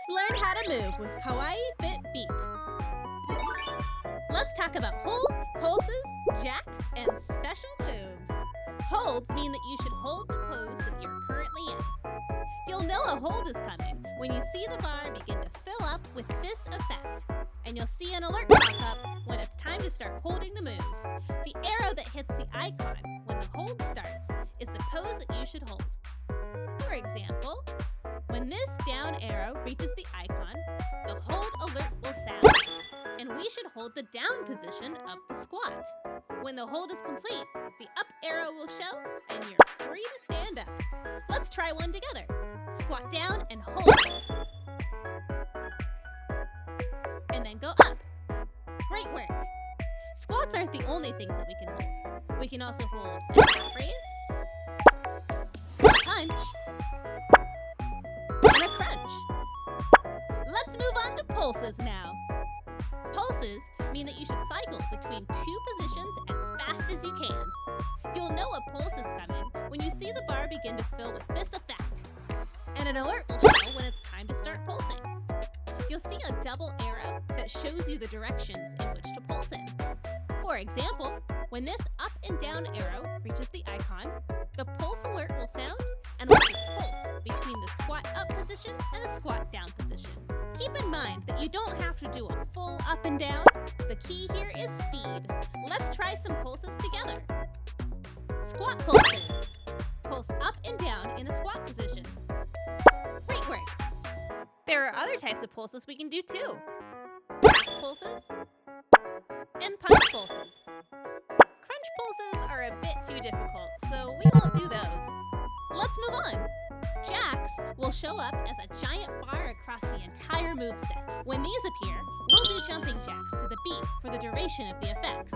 Let's learn how to move with Kawaii Fit Beat. Let's talk about holds, pulses, jacks, and special moves. Holds mean that you should hold the pose that you're currently in. You'll know a hold is coming when you see the bar begin to fill up with this effect. And you'll see an alert pop up when it's time to start holding the move. The arrow that hits the icon when the hold starts is the pose that you should hold. For example, when this down arrow reaches the icon, the hold alert will sound, and we should hold the down position of the squat. When the hold is complete, the up arrow will show, and you're free to stand up. Let's try one together. Squat down and hold. And then go up. Great work. Squats aren't the only things that we can hold. We can also hold a calf raise, punch, and a crunch. Let's move on to pulses now. Pulses mean that you should cycle between two positions as fast as you can. You'll know a pulse is coming when you see the bar begin to fill with this effect. And an alert will show when it's time to start pulsing. You'll see a double arrow that shows you the directions in which to pulse in. For example, when this up and down arrow reaches the icon, the pulse alert will sound and let you pulse between the squat up position and the squat down position. Keep in mind that you don't have to do a full up and down. The key here is speed. Let's try some pulses together. Squat pulses. Pulse up and down in a squat position. Great work. There are other types of pulses we can do too. Back pulses and punch pulses. Crunch pulses are a bit too difficult, so we won't do those. Let's move on. Jacks will show up as a giant bar across the entire moveset. When these appear, we'll do jumping jacks to the beat for the duration of the effects.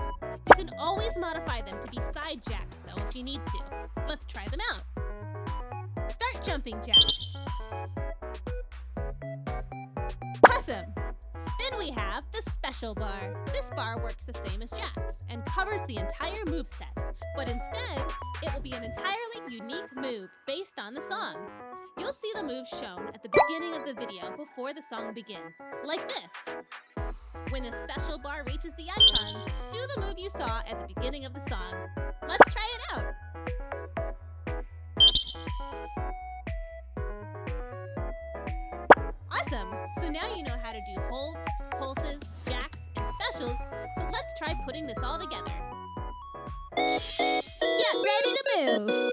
You can always modify them to be side jacks though if you need to. Let's try them out. Start jumping jacks. Awesome! Then we have the special bar. This bar works the same as jacks and covers the entire moveset, but instead, it will be an entirely unique move based on the song. You'll see the move shown at the beginning of the video before the song begins, like this. When the special bar reaches the icon, do the move you saw at the beginning of the song. Let's try it out. Awesome! So now you know how to do holds, pulses, jacks, and specials, so let's try putting this all together. Get ready to move!